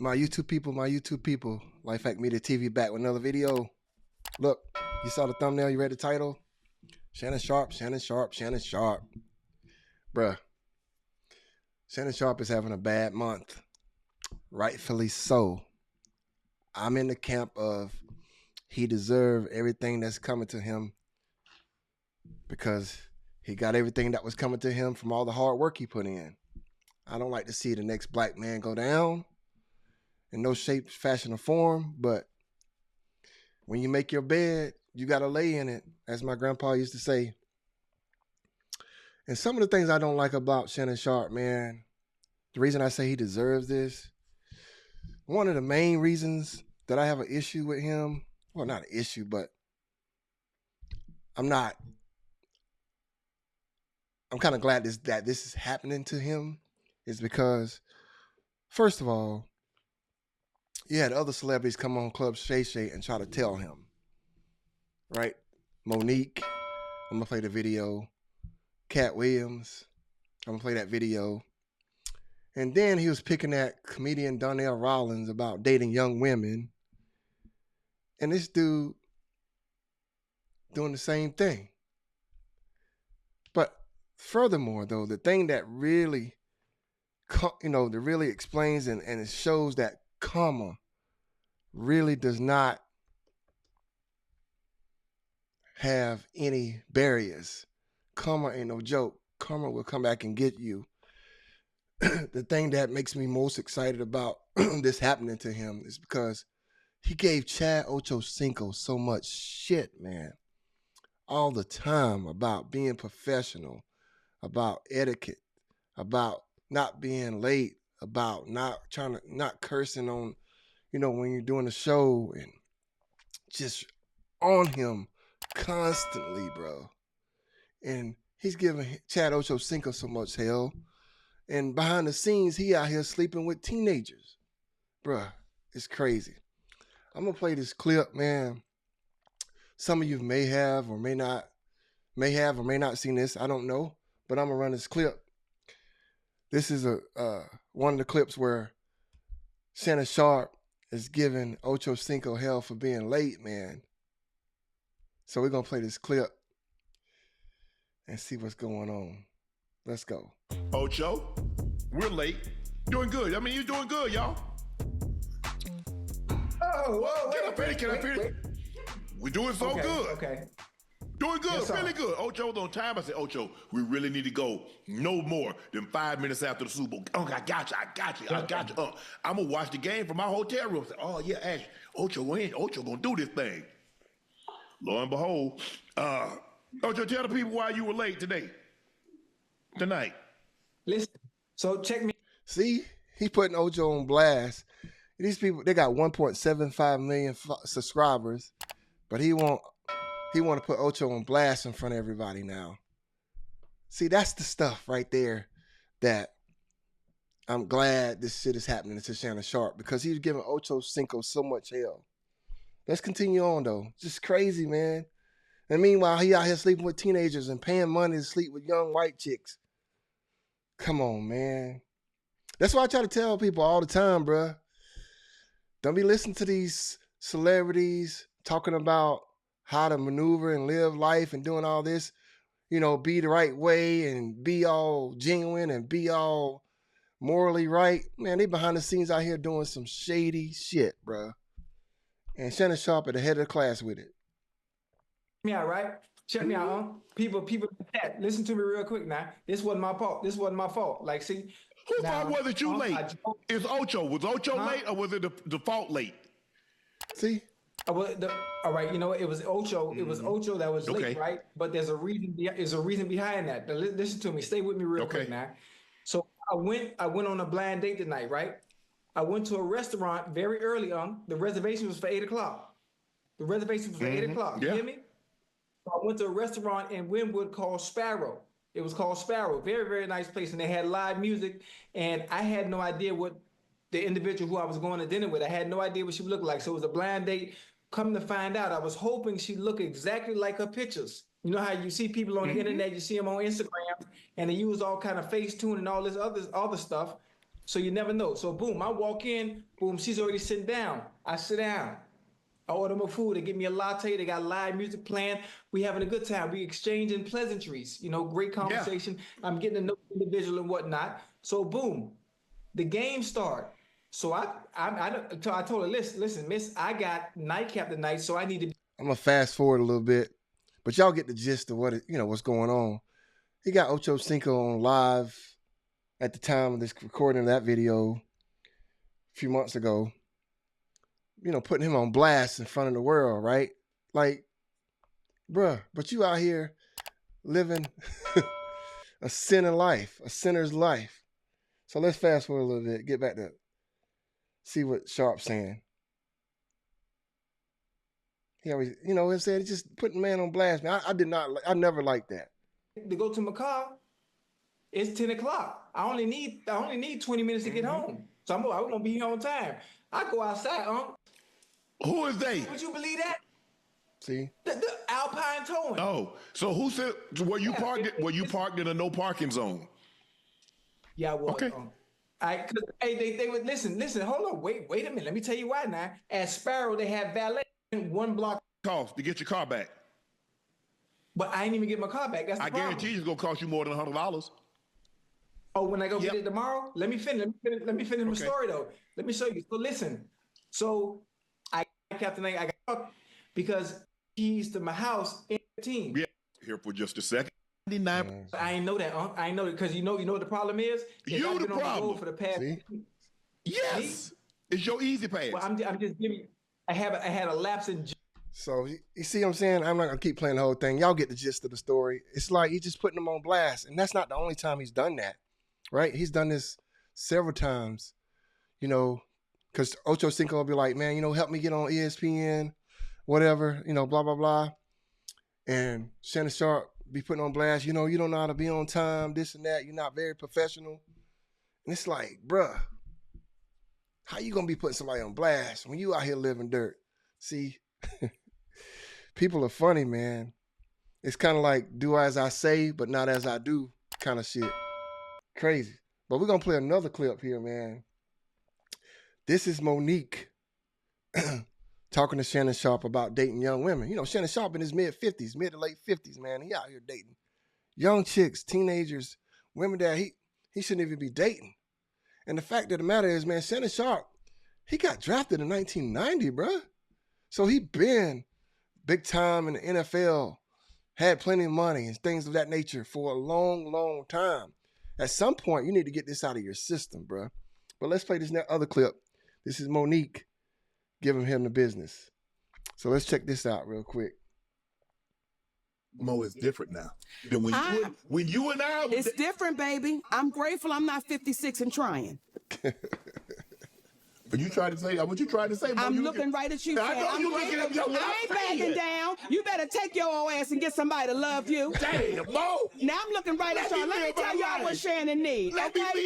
My YouTube people, Lifehack Media TV back with another video. Look, you saw the thumbnail, you read the title? Shannon Sharpe. Bruh, Shannon Sharpe is having a bad month. Rightfully so. I'm in the camp of he deserved everything that's coming to him because he got everything that was coming to him from all the hard work he put in. I don't like to see the next black man go down in no shape, fashion, or form, but when you make your bed, you got to lay in it, as my grandpa used to say. And some of the things I don't like about Shannon Sharpe, man, the reason I say he deserves this, one of the main reasons that I have an issue with him, well, not an issue, but I'm kind of glad that this is happening to him, is because, first of all, you had other celebrities come on Club Shay Shay and try to tell him, right? Monique, I'm going to play the video. Cat Williams, I'm going to play that video. And then he was picking at comedian Donnell Rawlings about dating young women. And this dude doing the same thing. But furthermore, though, the thing that really, that really explains and it shows that karma really does not have any barriers. Karma ain't no joke. Karma will come back and get you. The thing that makes me most excited about this happening to him is because he gave Chad Ochocinco so much shit, man, all the time about being professional, about etiquette, about not being late, about not cursing on, when you're doing a show, and just on him constantly, bro. And he's giving Chad Ochocinco so much hell. And behind the scenes, he out here sleeping with teenagers. Bruh, it's crazy. I'm going to play this clip, man. Some of you may have or may not seen this. I don't know. But I'm going to run this clip. This is one of the clips where Shannon Sharpe is giving Ochocinco hell for being late, man. So we're going to play this clip and see what's going on. Let's go. Ocho, we're late. Doing good. I mean, you're doing good, y'all. Oh, whoa, Can I finish? We're doing so good. Okay. Doing good, Yes, really good. Ocho's on time. I said, Ocho, we really need to go no more than 5 minutes after the Super Bowl. Oh, I got you. I'm going to watch the game from my hotel room. I said, oh, yeah, Ash, Ocho going to do this thing. Lo and behold, Ocho, tell the people why you were late tonight. Listen, so check me. See, he putting Ocho on blast. These people, they got 1.75 million subscribers, but he want to put Ocho on blast in front of everybody now. See, that's the stuff right there that I'm glad this shit is happening to Shannon Sharpe, because he's giving Ochocinco so much hell. Let's continue on, though. Just crazy, man. And meanwhile, he out here sleeping with teenagers and paying money to sleep with young white chicks. Come on, man. That's why I try to tell people all the time, bruh. Don't be listening to these celebrities talking about how to maneuver and live life and doing all this, be the right way and be all genuine and be all morally right. Man, they behind the scenes out here doing some shady shit, bruh. And Shannon Sharpe at the head of the class with it. Check me out, right? Check me out, huh? People that listen to me real quick now. This wasn't my fault. Like, see, Whose fault was it you late? It's Ocho. Was Ocho late, or was it the fault late? See? All right, you know what? It was Ocho. Mm-hmm. It was Ocho that was late, right? But there's a reason. There's a reason behind that. Now, listen to me. Stay with me real quick now. So I went on a blind date tonight, right? I went to a restaurant very early on. The reservation was for 8 o'clock. The reservation was for 8 o'clock. You hear me? I went to a restaurant in Wynwood called Sparrow. It was called Sparrow. Very, very nice place. And they had live music. And I had no idea what the individual who I was going to dinner with, I had no idea what she would look like. So it was a blind date. Come to find out, I was hoping she'd look exactly like her pictures. You know how you see people on the internet, you see them on Instagram, and they use all kind of Facetune and all this other stuff. So you never know. So boom, I walk in, boom, she's already sitting down. I sit down. I order my food. They give me a latte. They got live music playing. We having a good time. We exchanging pleasantries. Great conversation. Yeah. I'm getting to know the individual and whatnot. So boom, the game start. So I told her, listen, miss, I got nightcap tonight, so I need to. I'm gonna fast forward a little bit, but y'all get the gist of what's going on. He got Ocho Cinco on live at the time of this recording of that video a few months ago. Putting him on blast in front of the world, right? Like, bruh, but you out here living a sinner's life. So let's fast forward a little bit, get back to see what Sharpe's saying. He always, instead just putting man on blast. Man, I never liked that. To go to my car, it's 10 o'clock. I only need 20 minutes to get home. So I'm gonna be here on time. I go outside, Who is they? Would you believe that? See? The Alpine Towing. Oh, so who said, were you parked in a no parking zone? Yeah, I was. Okay. They would listen, hold on, wait a minute. Let me tell you why now. At Sparrow, they have valet in one block. Cost to get your car back. But I ain't even get my car back. That's the problem. Guarantee you it's gonna cost you more than $100. Oh, when I go get it tomorrow? Let me finish my story though. Let me show you. So listen. So I got because keys to my house in the team. Yeah, here for just a second. 99. I ain't know that, I ain't know it because you know what the problem is? You the problem. On the road for the past. See? Yes. Me? It's your easy pass. Well, I'm just giving you, I had a lapse in. So you see what I'm saying? I'm not gonna keep playing the whole thing. Y'all get the gist of the story. It's like he's just putting them on blast, and that's not the only time he's done that, right? He's done this several times, because Ocho Cinco will be like, man, help me get on ESPN, whatever, blah blah blah, and Shannon Sharpe be putting on blast. You don't know how to be on time, this and that. You're not very professional, and it's like, bruh, how you gonna be putting somebody on blast when you out here living dirt? See. People are funny, man. It's kind of like do as I say, but not as I do kind of shit. Crazy. But we're going to play another clip here, man. This is Monique talking to Shannon Sharpe about dating young women. Shannon Sharpe in his mid to late 50s, man. He out here dating young chicks, teenagers, women that he shouldn't even be dating. And the fact of the matter is, man, Shannon Sharpe, he got drafted in 1990, bruh. So he been big time in the NFL, had plenty of money and things of that nature for a long, long time. At some point, you need to get this out of your system, bro. But let's play this other clip. This is Monique giving him the business. So let's check this out real quick. Mo is different now. Than when you and I. It's different, baby. I'm grateful I'm not 56 and trying. What you trying to say? What you trying to say? Mo? I'm looking right at you. I know you looking at me. I ain't backing down. You better take your old ass and get somebody to love you. Damn, Mo. Now I'm looking right at y'all. Let me tell y'all what Shannon needs. Let me tell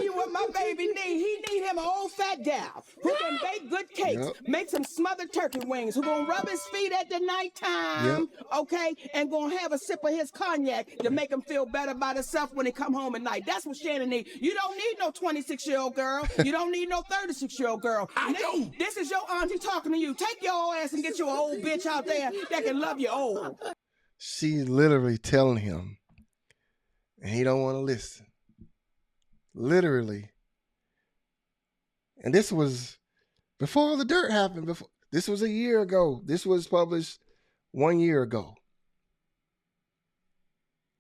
you what my baby needs. He need him an old fat gal who can bake good cakes, make some smothered turkey wings, who gonna rub his feet at the nighttime, okay, and gonna have a sip of his cognac to make him feel better about himself when he come home at night. That's what Shannon needs. You don't need no 26-year-old girl. You don't need no 36-year-old girl. I know. This is your auntie talking to you. Take your old ass and get you an old bitch out there that can love you old. She's literally telling him, and he don't want to listen. Literally. And this was before all the dirt happened. This was a year ago. This was published 1 year ago.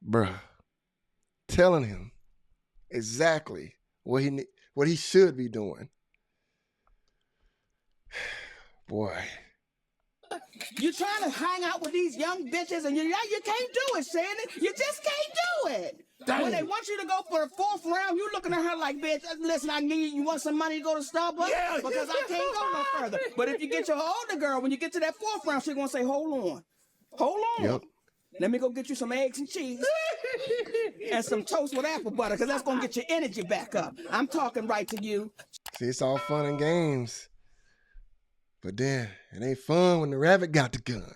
Bruh. Telling him exactly what he should be doing. Boy. You trying to hang out with these young bitches and you can't do it, Shannon. You just can't do it. Dang. When they want you to go for the 4th round, you looking at her like, bitch, listen, you want some money to go to Starbucks? Yeah. Because I can't go no further. But if you get your older girl, when you get to that 4th round, she's going to say, hold on. Yep. Let me go get you some eggs and cheese and some toast with apple butter, because that's going to get your energy back up. I'm talking right to you. See, it's all fun and games. But then it ain't fun when the rabbit got the gun.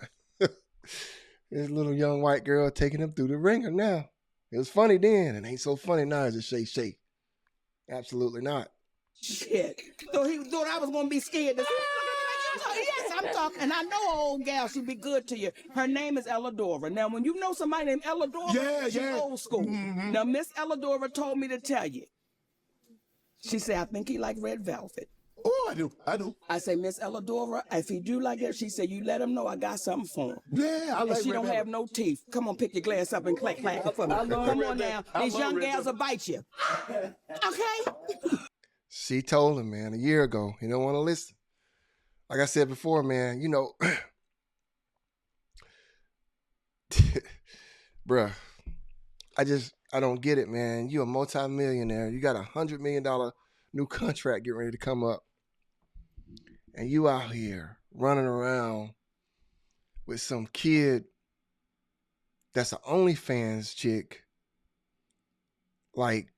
This little young white girl taking him through the ringer now. It was funny then. It ain't so funny now as a shay. Absolutely not. Shit. So he thought I was going to be scared to say, yes, I'm talking. And I know an old gal, she'd be good to you. Her name is Elladora. Now, when you know somebody named Elladora, she's old school. Now, Miss Elladora told me to tell you. She said, I think he like red velvet. Oh, I do. I say, Miss Elladora, if he do like that, she said, you let him know I got something for him. Yeah, I like and she don't have no teeth. Come on, pick your glass up and clack for me. Come on now. These young gals will bite you. Okay? She told him, man, a year ago. He don't want to listen. Like I said before, man, you know, bruh, I don't get it, man. You a multi-millionaire. You got $100 million new contract getting ready to come up. And you out here running around with some kid that's an OnlyFans chick. Like,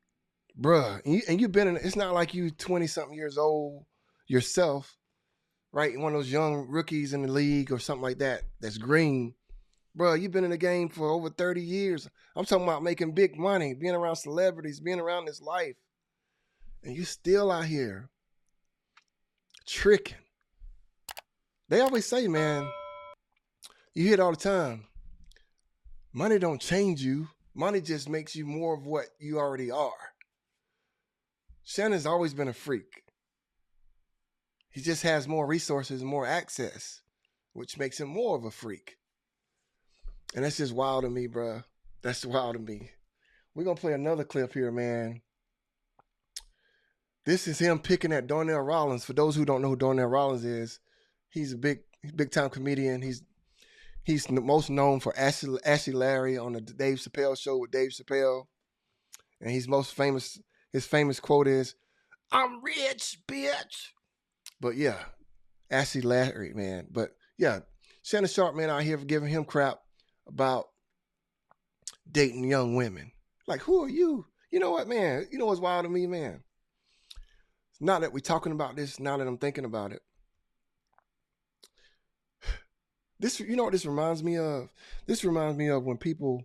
bruh, and you've been in, it's not like you 20-something years old yourself, right? One of those young rookies in the league or something like that that's green. Bruh, you've been in the game for over 30 years. I'm talking about making big money, being around celebrities, being around this life. And you still out here tricking. They always say, man, you hear it all the time, money don't change you. Money just makes you more of what you already are. Shannon's always been a freak. He just has more resources and more access, which makes him more of a freak. And that's just wild to me, bro. That's wild to me. We're going to play another clip here, man. This is him picking at Darnell Rollins. For those who don't know who Darnell Rollins is, he's a big time comedian. He's most known for Ashley Larry on the Dave Chappelle show with Dave Chappelle. And he's most famous, his famous quote is, "I'm rich, bitch." But yeah, Ashley Larry, man. But yeah, Shannon Sharpe, man, out here for giving him crap about dating young women. Like, who are you? You know what, man? You know what's wild to me, man? Now that we're talking about this, now that I'm thinking about it, this, you know what this reminds me of? This reminds me of when people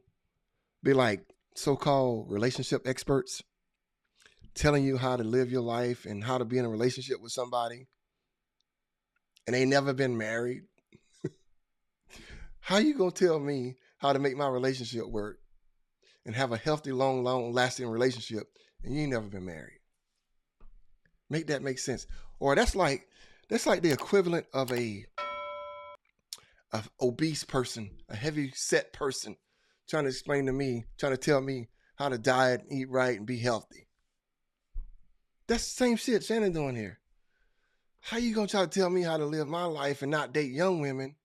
be like so-called relationship experts telling you how to live your life and how to be in a relationship with somebody, and they never been married. How you gonna tell me how to make my relationship work and have a healthy, long-lasting relationship, and you ain't never been married? Make that make sense. Or that's like the equivalent of a obese person, a heavy set person trying to explain to me, trying to tell me how to diet, eat right, and be healthy. That's the same shit Shannon doing here. How you gonna try to tell me how to live my life and not date young women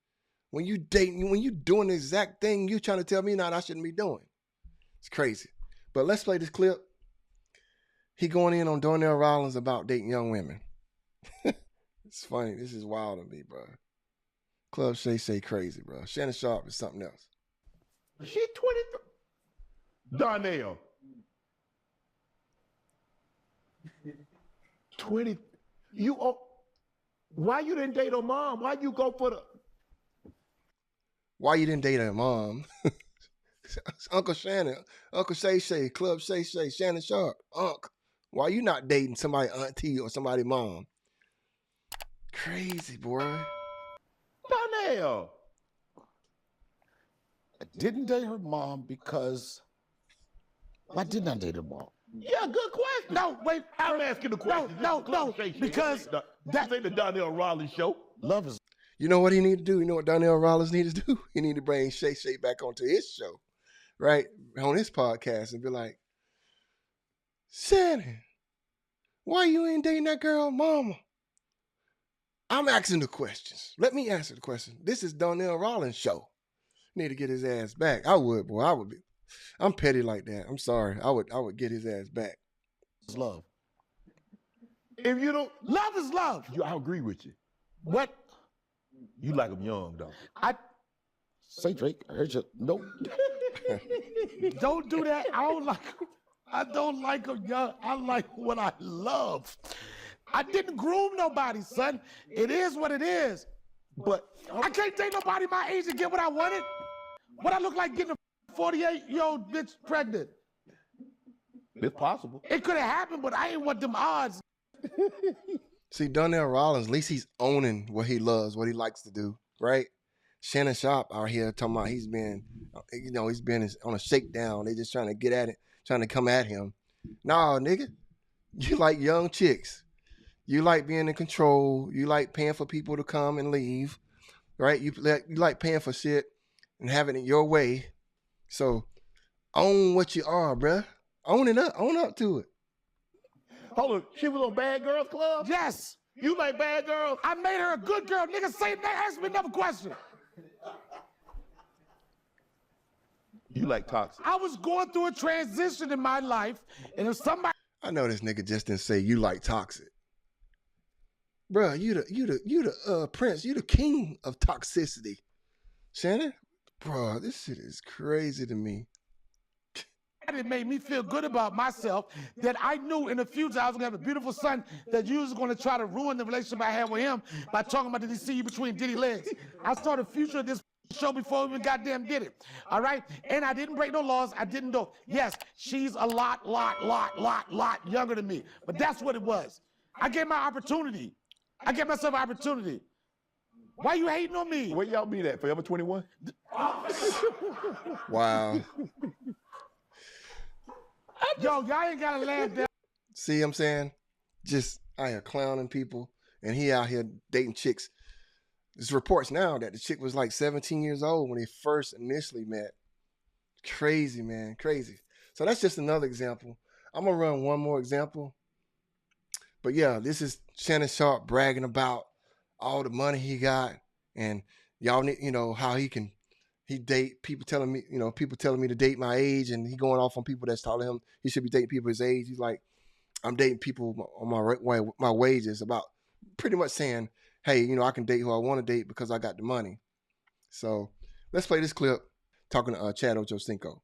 when you doing the exact thing you trying to tell me now I shouldn't be doing? It's crazy. But let's play this clip. He going in on Darnell Rollins about dating young women. It's funny. This is wild to me, bro. Club Shay crazy, bro. Shannon Sharpe is something else. She 23. Darnell. 20. Why you didn't date her mom? Why you go for the... Why you didn't date her mom? Uncle Shannon, Uncle Shay, Club Shay, Shannon Sharpe, Unc. Why you not dating somebody auntie or somebody mom? Crazy, boy. Darnell. I didn't date her mom because... Why didn't I date her mom? Yeah, good question. No, wait. I'm asking the question. No, because that ain't the Darnell Rollins show. Love is... You know what he need to do? You know what Darnell Rollins need to do? He need to bring Shay back onto his show, right? On his podcast and be like, Shannon, why you ain't dating that girl mama? I'm asking the questions. Let me answer the question. This is Darnell Rollins' show. Need to get his ass back. I would, boy. I would be. I'm petty like that. I'm sorry. I would get his ass back. It's love. If you don't... Love is love. I agree with you. What? You like them young, though. Say, Drake, I heard you. No. Don't do that. I don't like them young. I like what I love. I didn't groom nobody, son. It is what it is. But I can't date nobody my age and get what I wanted. What I look like getting a 48-year-old bitch pregnant. It's possible. It could have happened, but I ain't want them odds. See, Donnell Rollins, at least he's owning what he loves, what he likes to do, right? Shannon Sharpe out here talking about he's been on a shakedown. They just trying to get at it, trying to come at him. Nah, nigga, you like young chicks. You like being in control. You like paying for people to come and leave, right? You like paying for shit and having it your way. So own what you are, bruh. Own it up. Own up to it. Hold on, she was on Bad Girls Club? Yes. You like bad girls? I made her a good girl. Nigga, ask me another question. You like toxic. I was going through a transition in my life, and if somebody... I know this nigga just didn't say you like toxic. Bruh, you the prince. You the king of toxicity. Shannon? Bro, this shit is crazy to me. It made me feel good about myself that I knew in the future I was going to have a beautiful son that you was going to try to ruin the relationship I had with him by talking about, did he see you between Diddy legs? I saw the future of this show before we even goddamn did it. All right? And I didn't break no laws. I didn't know. Yes, she's a lot younger than me. But that's what it was. I gave my opportunity. I gave myself an opportunity. Why you hating on me? Where y'all meet at? Forever 21? Wow. Yo, y'all ain't got to laugh down. See what I'm saying? Just out here clowning people, and he out here dating chicks. There's reports now that the chick was like 17 years old when they first initially met. Crazy, man. Crazy. So that's just another example. I'm going to run one more example. But yeah, this is Shannon Sharpe bragging about all the money he got, and y'all need, how he date people telling me to date my age, and he going off on people that's telling him he should be dating people his age. He's like, I'm dating people on my wages, about pretty much saying, hey, I can date who I want to date because I got the money. So let's play this clip talking to Chad Ochocinco.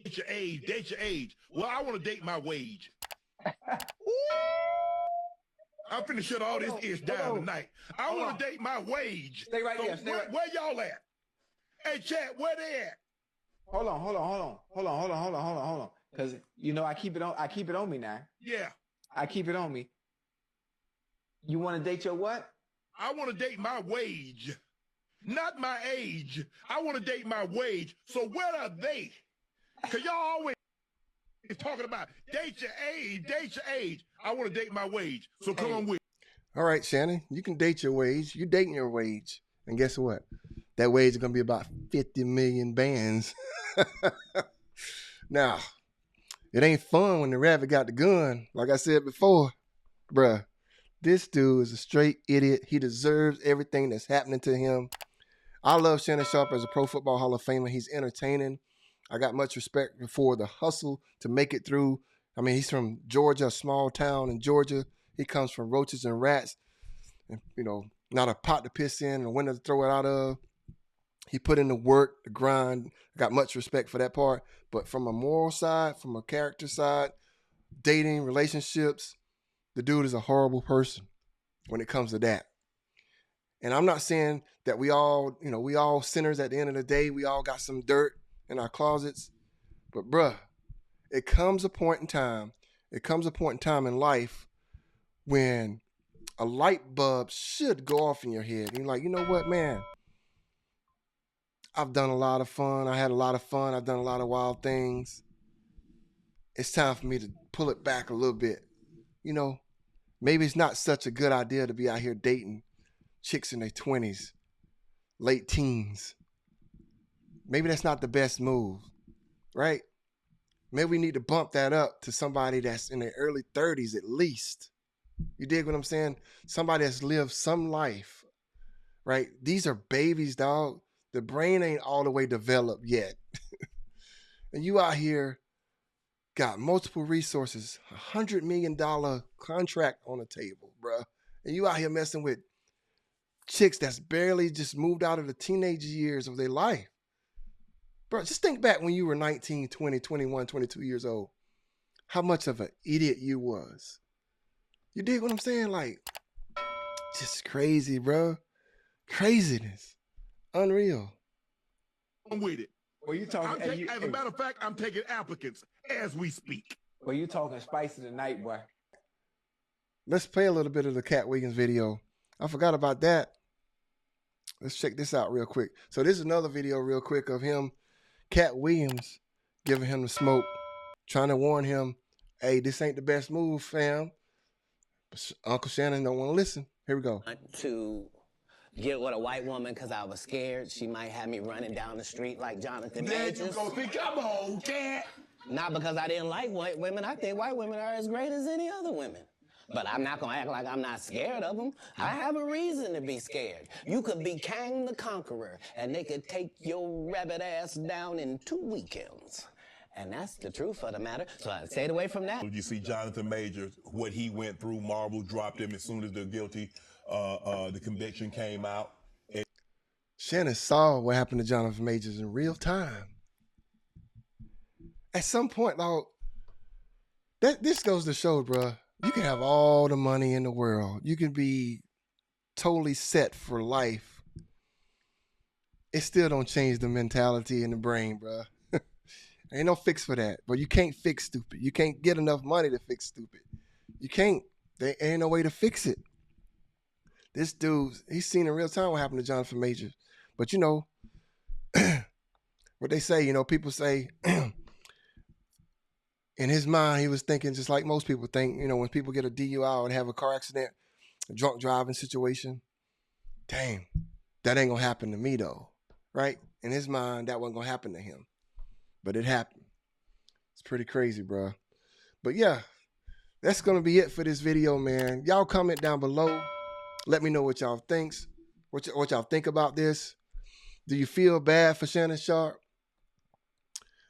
Date your age. Well, I want to date my wage. I'm finna shut all this ish down tonight. I want to date my wage. Stay right there. Where y'all at? Hey, Chad, where they at? Hold on. Because I keep it on me now. Yeah. I keep it on me. You want to date your what? I want to date my wage. Not my age. I want to date my wage. So where are they? Because y'all always talking about date your age. I want to date my wage. So come on with it. All right, Shannon, you can date your wage. You dating your wage. And guess what? That wage is going to be about 50 million bands. Now, it ain't fun when the rabbit got the gun. Like I said before, bruh, this dude is a straight idiot. He deserves everything that's happening to him. I love Shannon Sharpe as a Pro Football Hall of Famer. He's entertaining. I got much respect for the hustle to make it through. I mean, he's from Georgia, a small town in Georgia. He comes from roaches and rats, and not a pot to piss in and a window to throw it out of. He put in the work, the grind. I got much respect for that part. But from a moral side, from a character side, dating, relationships, the dude is a horrible person when it comes to that. And I'm not saying that we all sinners at the end of the day. We all got some dirt in our closets. But bruh, it comes a point in time in life when a light bulb should go off in your head. And you're like, you know what, man? I've done a lot of fun. I had a lot of fun. I've done a lot of wild things. It's time for me to pull it back a little bit. Maybe it's not such a good idea to be out here dating chicks in their 20s, late teens. Maybe that's not the best move, right? Maybe we need to bump that up to somebody that's in their early 30s at least. You dig what I'm saying? Somebody that's lived some life, right? These are babies, dog. The brain ain't all the way developed yet. And you out here got multiple resources, $100 million contract on the table, bruh. And you out here messing with chicks that's barely just moved out of the teenage years of their life. Bro, just think back when you were 19, 20, 21, 22 years old. How much of an idiot you was. You dig what I'm saying? Like, just crazy, bro. Craziness. Unreal. I'm with it. Well, you talking? As a matter of fact, I'm taking applicants as we speak. Well, you talking spicy tonight, boy. Let's play a little bit of the Cat Williams video. I forgot about that. Let's check this out real quick. So this is another video real quick of him, Cat Williams, giving him the smoke, trying to warn him, hey, this ain't the best move, fam. But Uncle Shannon don't want to listen. Here we go. To get with a white woman because I was scared she might have me running down the street like Jonathan Majors. There you go. See, come on, Cat. Not because I didn't like white women. I think white women are as great as any other women. But I'm not going to act like I'm not scared of them. I have a reason to be scared. You could be Kang the Conqueror, and they could take your rabbit ass down in 2 weekends. And that's the truth of the matter. So I stayed away from that. You see Jonathan Majors, what he went through, Marvel dropped him as soon as the conviction came out. Shannon saw what happened to Jonathan Majors in real time. At some point, though, this goes to show, bruh, you can have all the money in the world. You can be totally set for life. It still don't change the mentality and the brain, bruh. Ain't no fix for that. But you can't fix stupid. You can't get enough money to fix stupid. You can't. There ain't no way to fix it. This dude, he's seen in real time what happened to Jonathan Majors. But you know, what they say, you know, people say, in his mind, he was thinking just like most people think, you know, when people get a DUI and have a car accident, a drunk driving situation, dang, that ain't gonna happen to me though, right? In his mind, that wasn't gonna happen to him, but it happened. It's pretty crazy, bro. But yeah, that's gonna be it for this video, man. Y'all comment down below. Let me know what y'all thinks. What y'all think about this. Do you feel bad for Shannon Sharpe?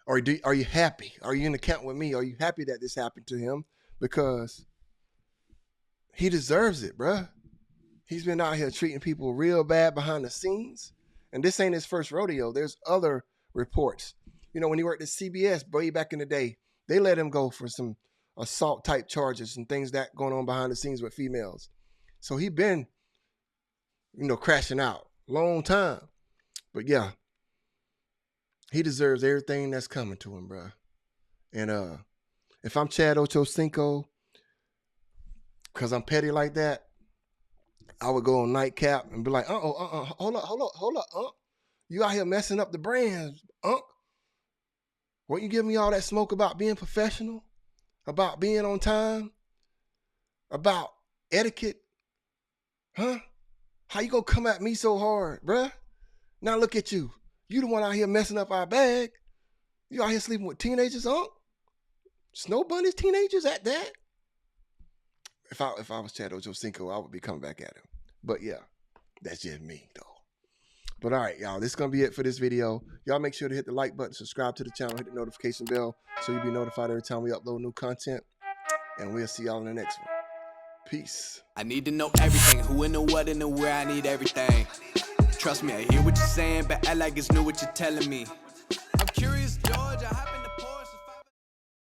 Or are you happy? Are you in the camp with me? Are you happy that this happened to him? Because he deserves it, bruh. He's been out here treating people real bad behind the scenes. And this ain't his first rodeo. There's other reports. You know, when he worked at CBS way back in the day, they let him go for some assault type charges and things that going on behind the scenes with females. So he been, you know, crashing out long time. But yeah, he deserves everything that's coming to him, bro. And if I'm Chad Ochocinco, because I'm petty like that, I would go on Nightcap and be like, hold up, you out here messing up the brands, What you give me all that smoke about being professional, about being on time, about etiquette, huh? How you gonna come at me so hard, bruh? Now look at you. You the one out here messing up our bag. You out here sleeping with teenagers, Snow Bunny's teenagers at that? If I was Chad Ochocinco, I would be coming back at him. But yeah, that's just me, though. But all right, y'all, this is going to be it for this video. Y'all make sure to hit the like button, subscribe to the channel, hit the notification bell so you'll be notified every time we upload new content. And we'll see y'all in the next one. Peace. I need to know everything, who and the what and the where, I need everything. Trust me, I hear what you're saying, but act like it's new what you're telling me.